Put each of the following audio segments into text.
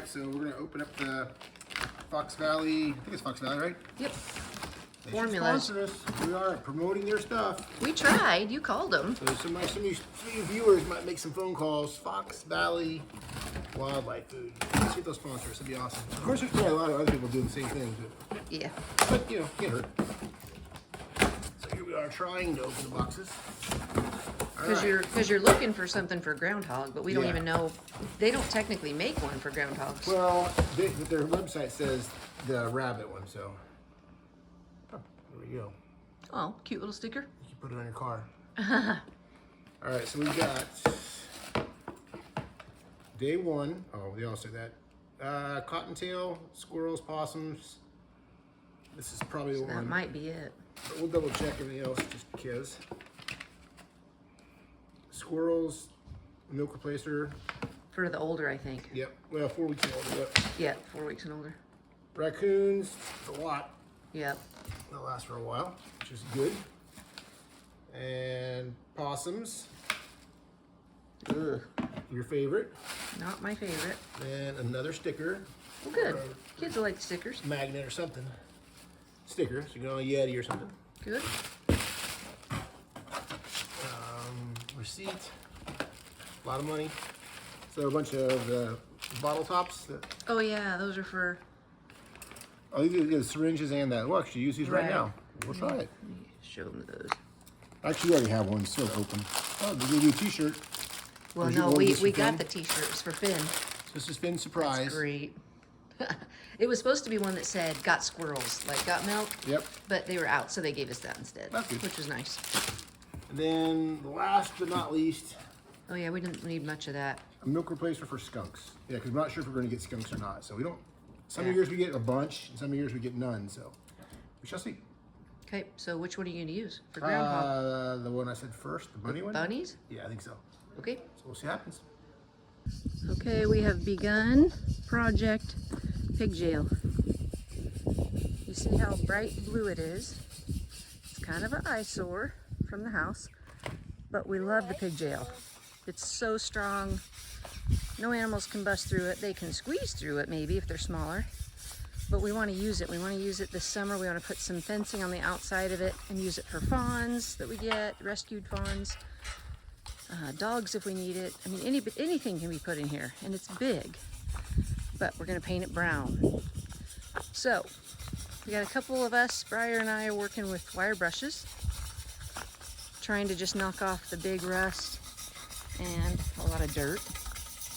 so we're gonna open up the Fox Valley. I think it's Fox Valley, right? Yep. They Formulas. sponsor us. We are promoting their stuff. We tried. You called them. So some of you viewers might make some phone calls. Fox Valley Wildlife Food. Let's see if they'll sponsor us. That'd be awesome. Of course, there's probably a lot of other people doing the same thing. Yeah. But you know, can't hurt. So here we are trying to open the boxes. Because you're looking for something for groundhog, but we don't Yeah. even know. They don't technically make one for groundhogs. Well, their website says the rabbit one, so oh, there we go. Oh, cute little sticker. You can put it on your car. All right, so we got day one. Oh, they all say that. Cottontail, squirrels, possums. This is probably the So one. that might be it. But we'll double check everything else just because. Squirrels, milk replacer. For the older, I think. Yep. Well, 4 weeks and older. Yep. Yeah, 4 weeks and older. Raccoons, a lot. Yep. They'll last for a while, which is good. And possums. Ugh. Your favorite. Not my favorite. And another sticker. Well, good. Or Kids will like stickers. magnet or something. Sticker, so you can on a Yeti or something. Good. Receipt. A lot of money. So a bunch of bottle tops. Oh yeah, those are for. Oh, these are the syringes and that. Well, actually, use these right now. We'll try it. Let me show them those. Actually, we already have one still open. Oh, they gave you a T-shirt. Well, Or is your no, one we just for got Finn? the T-shirts for Finn. So this is Finn's surprise. That's great. It was supposed to be one that said "got squirrels," like got milk. Yep. But they were out, so they gave us that instead, That's good. which was nice. And then last but not least, Oh yeah, we didn't need much of that. a milk replacer for skunks. Yeah, because we're not sure if we're going to get skunks or not. So we don't. Some Yeah. years we get a bunch, and some years we get none. So we shall see. Okay, so which one are you going to use for groundhog? The one I said first, the bunny one. Bunnies? Yeah, I think so. Okay. So we'll see what happens. Okay, we have begun Project Pig Jail. You see how bright blue it is? It's kind of an eyesore from the house, but we love the pig jail. It's so strong. No animals can bust through it. They can squeeze through it maybe if they're smaller, but we want to use it. We want to use it this summer. We want to put some fencing on the outside of it and use it for fawns that we get, rescued fawns. Dogs if we need it. I mean, anything can be put in here, and it's big, but we're going to paint it brown. So we got a couple of us, Briar and I, are working with wire brushes, trying to just knock off the big rust and a lot of dirt.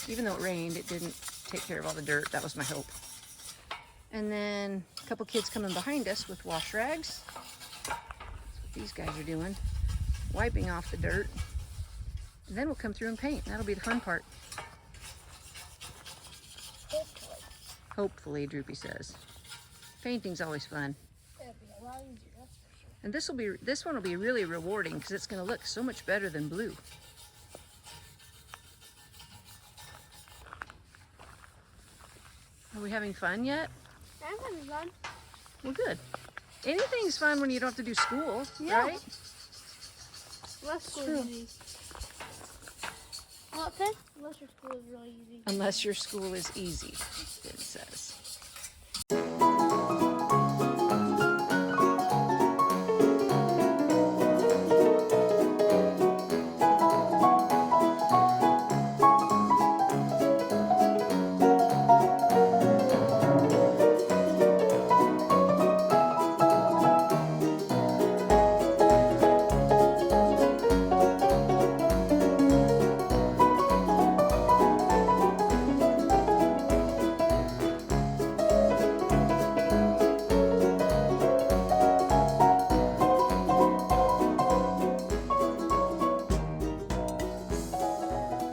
Even though it rained, it didn't take care of all the dirt. That was my hope. And then a couple kids coming behind us with wash rags. That's what these guys are doing, wiping off the dirt. And then we'll come through and paint. That'll be the fun part. Hopefully. Hopefully, Droopy says. Painting's always fun. It'll be a lot easier, that's for sure. And this one will be really rewarding because it's going to look so much better than blue. Are we having fun yet? I'm having fun. Well, good. Anything's fun when you don't have to do school, Yeah. right? Unless school is easy. What, Finn? Unless your school is really easy. Unless your school is easy, it says.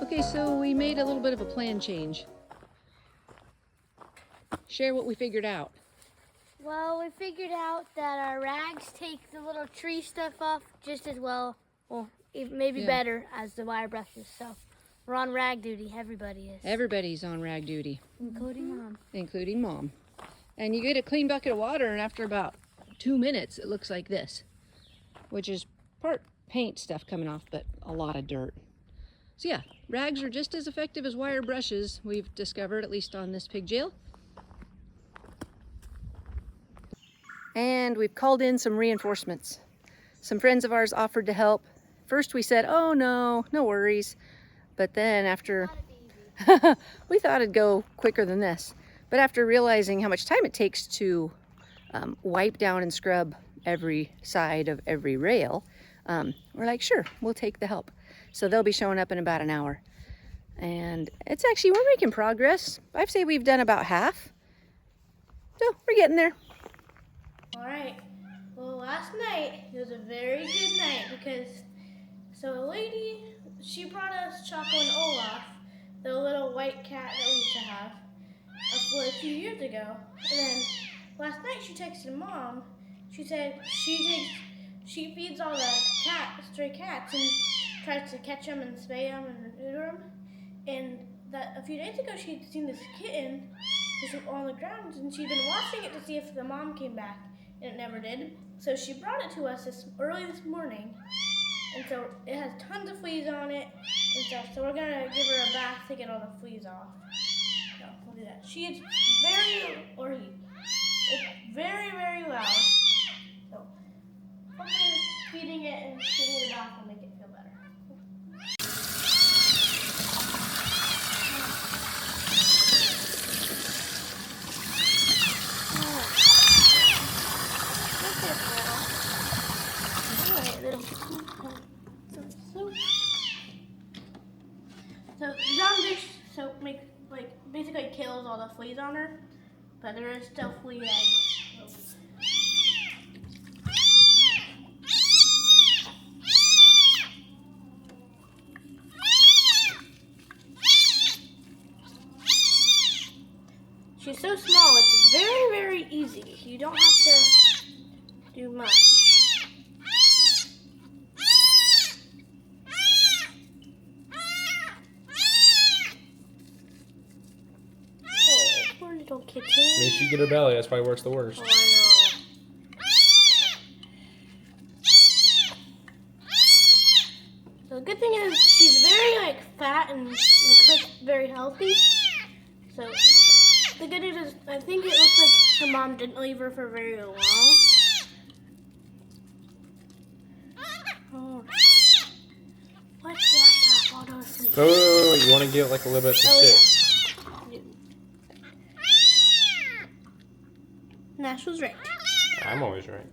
Okay, so we made a little bit of a plan change. Share what we figured out. Well, we figured out that our rags take the little tree stuff off just as well, well, maybe Yeah. better as the wire brushes. So we're on rag duty. Everybody is, Everybody's on rag duty, including Mom. including Mom. And you get a clean bucket of water, and after about 2 minutes, it looks like this, which is part paint stuff coming off, but a lot of dirt. So yeah, rags are just as effective as wire brushes, we've discovered, at least on this pig jail. And we've called in some reinforcements. Some friends of ours offered to help. First we said, oh no, no worries. But then after, we thought it'd go quicker than this. But after realizing how much time it takes to wipe down and scrub every side of every rail, we're like, sure, we'll take the help. So they'll be showing up in about an hour. And it's actually, we're making progress. I'd say we've done about half. So we're getting there. All right. Well, last night, it was a very good night because, so a lady, she brought us Choco and Olaf, the little white cat that we used to have, a few years ago. And then last night she texted Mom. She said she feeds all the stray cats and tries to catch them and spay them and neuter them. And that a few days ago she'd seen this kitten just on the ground and she'd been watching it to see if the mom came back, and it never did. So she brought it to us early this morning, and so it has tons of fleas on it and stuff. So we're gonna give her a bath to get all the fleas off. So we'll do that. It's very, very loud. So hopefully feeding it and giving it a bath will make it feel better. So John dish soap basically kills all the fleas on her, but there is still flea eggs. She's so small, it's very, very easy. You don't have to do much. Little kitten. Make sure you get her belly, that's probably where it's the worst. Oh, I know. So the good thing is she's very fat and looks like very healthy. So the good news is I think it looks like her mom didn't leave her for very long. Oh. Let's wash off all those fleas. Oh, you want to give it a little bit to sit. Yeah. Nash was right. I'm always right.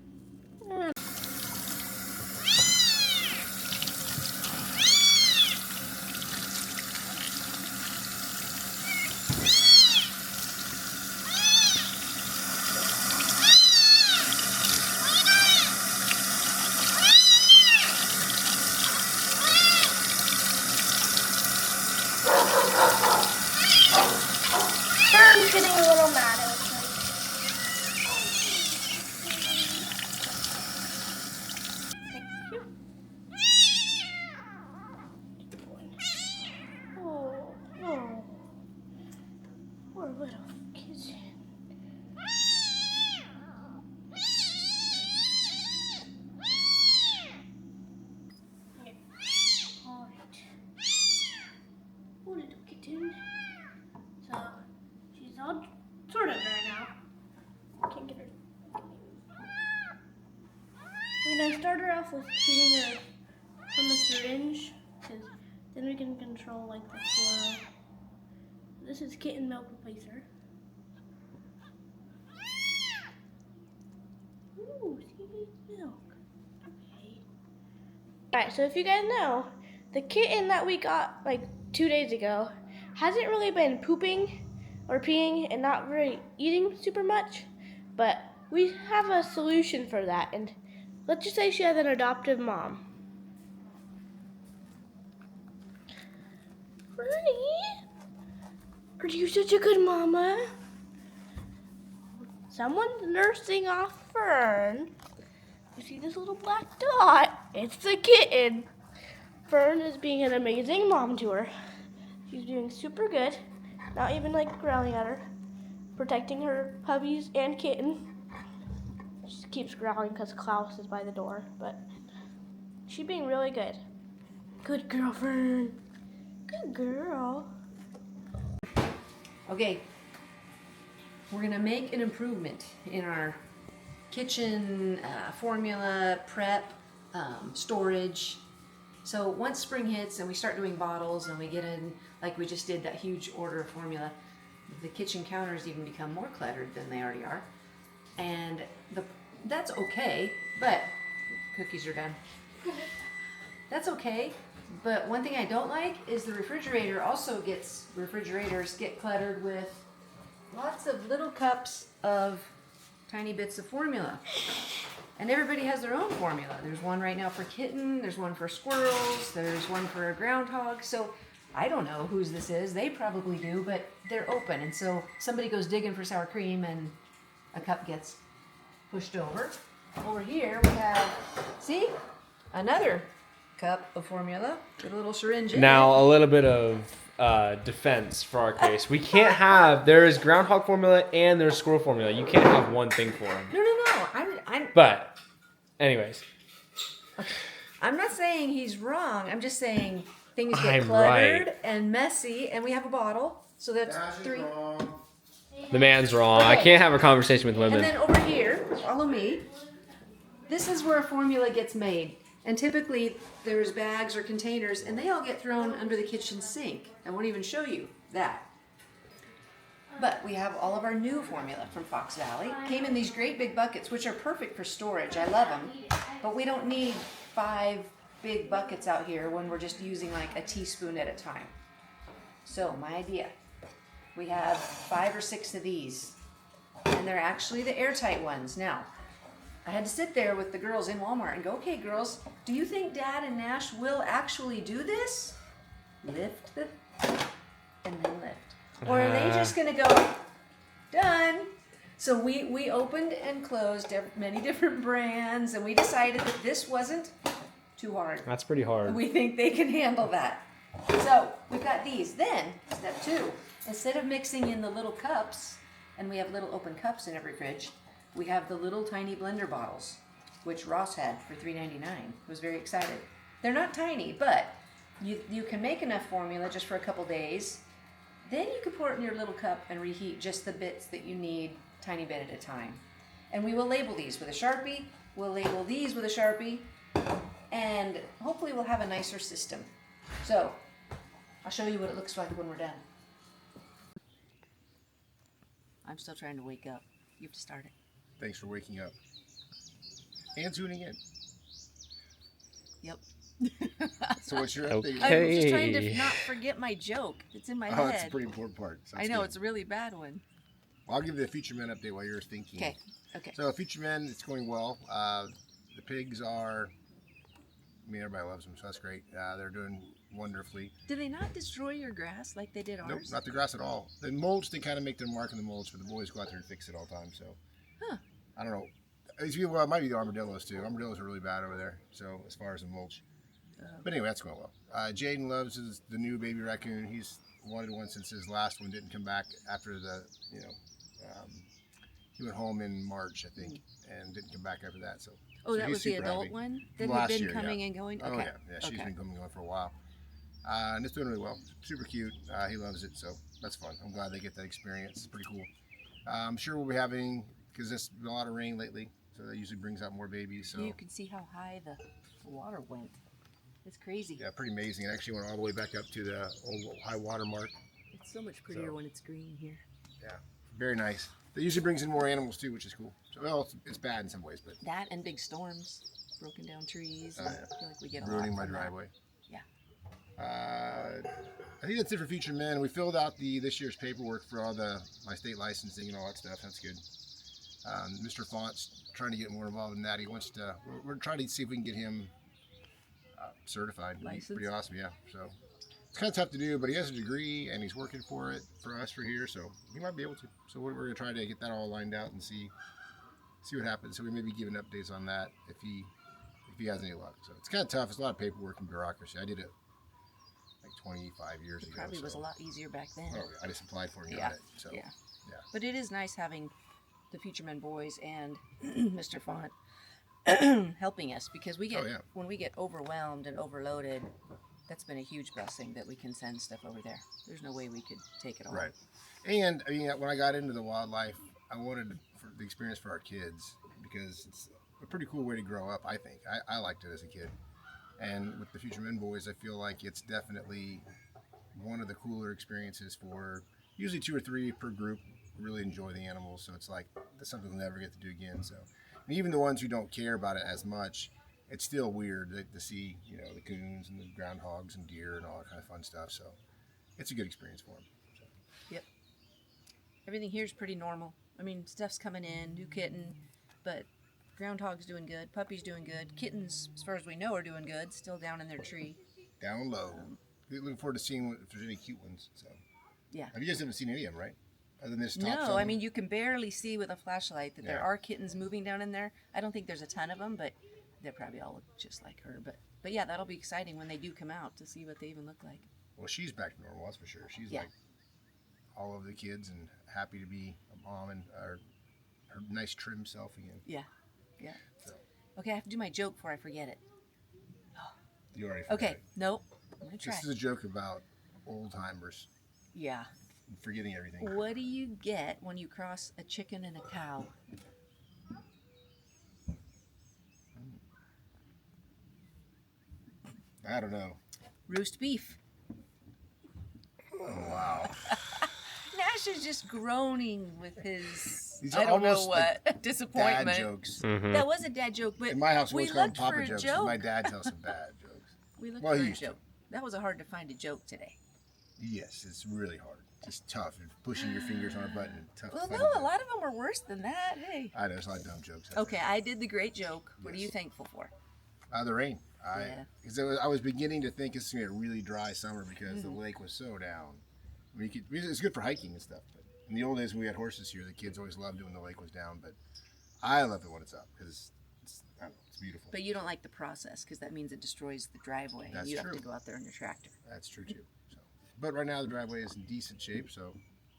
I'm getting a little mad. So she's all sort of dry now. Can't get her. We're gonna start her off with feeding her from the syringe, because then we can control the flow. This is kitten milk replacer. Ooh, see milk. Okay. Alright, so if you guys know, the kitten that we got 2 days ago hasn't really been pooping or peeing and not really eating super much, but we have a solution for that. And let's just say she has an adoptive mom. Honey, are you such a good mama? Someone's nursing off Fern. You see this little black dot? It's the kitten. Fern is being an amazing mom to her. She's doing super good. Not even growling at her. Protecting her puppies and kitten. She keeps growling because Klaus is by the door. But she's being really good. Good girl, Fern. Good girl. Okay, we're gonna make an improvement in our kitchen formula prep storage. So once spring hits and we start doing bottles and we get in, like we just did that huge order of formula, the kitchen counters even become more cluttered than they already are. And that's okay, but cookies are done. That's okay, but one thing I don't like is the refrigerators get cluttered with lots of little cups of tiny bits of formula. And everybody has their own formula. There's one right now for kitten, there's one for squirrels, there's one for a groundhog. So I don't know whose this is. They probably do, but they're open. And so somebody goes digging for sour cream and a cup gets pushed over. Over here we have, see, another cup of formula with a little syringe in it. Now, a little bit of defense for our case. We can't have, there is groundhog formula and there's squirrel formula. You can't have one thing for them. No. But, anyways. I'm not saying he's wrong. I'm just saying things get I'm cluttered right. and messy, and we have a bottle. So that's Dash is 3. wrong. The man's wrong. I Okay. can't have a conversation with women. And then over here, follow me. This is where formula gets made. And typically there's bags or containers and they all get thrown under the kitchen sink. I won't even show you that. But we have all of our new formula from Fox Valley. Came in these great big buckets, which are perfect for storage. I love them. But we don't need 5 big buckets out here when we're just using like a teaspoon at a time. So my idea, we have 5 or 6 of these. And they're actually the airtight ones. Now, I had to sit there with the girls in Walmart and go, okay, girls, do you think Dad and Nash will actually do this? Lift the, and then lift. Or are they just gonna go, done? So we opened and closed many different brands and we decided that this wasn't too hard. That's pretty hard. We think they can handle that. So we've got these. Then, step 2, instead of mixing in the little cups, and we have little open cups in every fridge, we have the little tiny blender bottles, which Ross had for $3.99. Was very excited. They're not tiny, but you can make enough formula just for a couple days. Then you can pour it in your little cup and reheat just the bits that you need, tiny bit at a time. And we will label these with a Sharpie. We'll label these with a Sharpie. And hopefully we'll have a nicer system. So, I'll show you what it looks like when we're done. I'm still trying to wake up. You have to start it. Thanks for waking up. And tuning in. Yep. So what's your update? Okay. I'm just trying to not forget my joke. It's in my Oh, head. that's a pretty important part. So I know, it's a really bad one. Well, I'll give you the Future Men update while you're thinking. Okay. So Future Men, it's going well. The pigs are, I mean, everybody loves them, so that's great. They're doing wonderfully. Did they not destroy your grass like they did ours? Nope, not the grass at all. The mulch, they kind of make their mark in the mulch, but the boys go out there and fix it all the time. So, I don't know. Well, it might be the armadillos too. Armadillos are really bad over there. So as far as the mulch, but anyway, that's going well. Jaden loves the new baby raccoon. He's wanted one since his last one didn't come back after he went home in March, I think, and didn't come back after that. So that he's was the super adult happy. one that Last had been year, coming yeah. and going? Oh Okay. yeah, she's Okay. been coming on for a while. And it's doing really well. Super cute. He loves it, so that's fun. I'm glad they get that experience. It's pretty cool. I'm sure we'll be having, because there's been a lot of rain lately, so that usually brings out more babies. So You can see how high the water went. It's crazy. yeah, pretty amazing. It actually went all the way back up to the old high water mark. It's so much prettier when it's green here. Yeah, very nice. It usually brings in more animals too, which is cool. So well, it's bad in some ways, but That and big storms, broken down trees. And yeah. I feel like we get a ruining lot my from that. driveway. Yeah. I think that's it for Future Men. We filled out this year's paperwork for all my state licensing and all that stuff. That's good. Mr. Font's trying to get more involved in that. He wants to. We're trying to see if we can get him certified. Licensed? Pretty awesome, yeah. So it's kind of tough to do, but he has a degree and he's working for us for here, so he might be able to. So we're going to try to get that all lined out and see what happens. So we may be giving updates on that if he has any luck. So it's kind of tough. It's a lot of paperwork and bureaucracy. I did it like 25 years ago. Probably was a lot easier back then. Oh, I just applied for it and Yeah. got it. So Yeah. yeah. But it is nice having the Future Men boys and Mr. Font helping us because we get Oh, yeah. when we get overwhelmed and overloaded, that's been a huge blessing that we can send stuff over there. There's no way we could take it all. Right. And I mean, when I got into the wildlife, I wanted for the experience for our kids because it's a pretty cool way to grow up. I think I liked it as a kid, and with the Future Men Boys, I feel like it's definitely one of the cooler experiences for usually 2 or 3 per group. Really enjoy the animals, so it's like that's something we'll never get to do again. So, and even the ones who don't care about it as much, it's still weird to see, you know, the coons and the groundhogs and deer and all that kind of fun stuff. So, it's a good experience for them. So. Yep. Everything here's pretty normal. I mean, stuff's coming in, new kitten, but groundhog's doing good, puppy's doing good, kittens, as far as we know, are doing good, still down in their tree. Down low. Looking forward to seeing if there's any cute ones. So, yeah. You guys haven't seen any of them, right? Other than this top No, zone? I mean, you can barely see with a flashlight that there Yeah. are kittens moving down in there. I don't think there's a ton of them, but they probably all look just like her. But yeah, that'll be exciting when they do come out to see what they even look like. Well, she's back to normal, that's for sure. She's Yeah. like all over the kids and happy to be a mom and her nice trim self again. Yeah, yeah. So, Okay, I have to do my joke before I forget it. you already forgot Okay, it. nope. I'm gonna try. This is a joke about old timers Yeah. forgetting everything. What do you get when you cross a chicken and a cow? I don't know. Roast beef. Oh, wow. Nash is just groaning with his, These I are don't know almost what, Dad disappointment. jokes. That was a dad joke, but In my house, we we always call them looked Papa for a jokes. joke. My dad tells some bad jokes. We looked Well, for he a used to. joke. That was hard to find a joke today. Yes, it's really hard. Just tough. You're pushing your fingers on a button. Tough. Well, funny no, a joke. lot of them were worse than that. Hey. I know, there's a lot of dumb jokes. Okay, I did the great joke. What are Yes. you thankful for? The rain. Yeah. Because I was beginning to think it's going to be a really dry summer because the Mm-hmm. lake was so down. I mean, it's good for hiking and stuff. But in the old days when we had horses here, the kids always loved it when the lake was down. But I love it when it's up because I don't know, it's beautiful. But you don't like the process because that means it destroys the driveway. That's and you have true. to go out there on your tractor. That's true too. So, but right now the driveway is in decent shape, so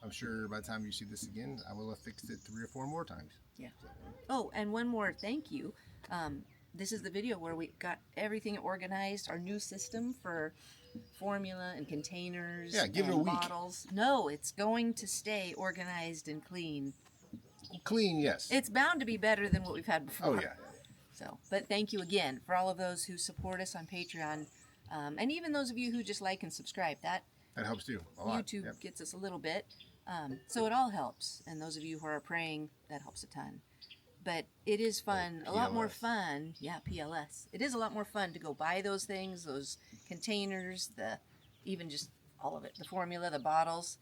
I'm sure by the time you see this again, I will have fixed it 3 or 4 more times. Yeah. So, Oh, and one more thank you. This is the video where we got everything organized, our new system for formula and containers Yeah, give it and a week. bottles. No, it's going to stay organized and clean. clean, yes. It's bound to be better than what we've had before. Oh yeah. So, but thank you again for all of those who support us on Patreon, and even those of you who just like and subscribe. That That helps too. A lot. YouTube Yep. gets us a little bit, so it all helps. And those of you who are praying, that helps a ton. But it is fun, a lot more PLS. fun. Yeah, PLS. It is a lot more fun to go buy those things, those containers, even just all of it, the formula, the bottles.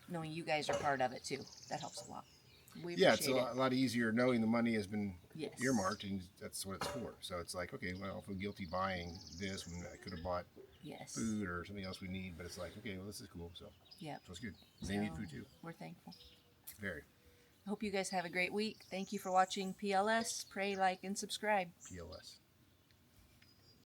Knowing you guys are part of it too, that helps a lot. We Yeah, it's appreciate a lot easier knowing the money has been Yes. earmarked and that's what it's for. So it's like, okay, well, I feel guilty buying this when I could have bought Yes. food or something else we need, but it's like, okay, well, this is cool. So, Yep. so it's good. They need So, food too. We're thankful. Very. Hope you guys have a great week. Thank you for watching PLS. Pray, like, and subscribe. PLS.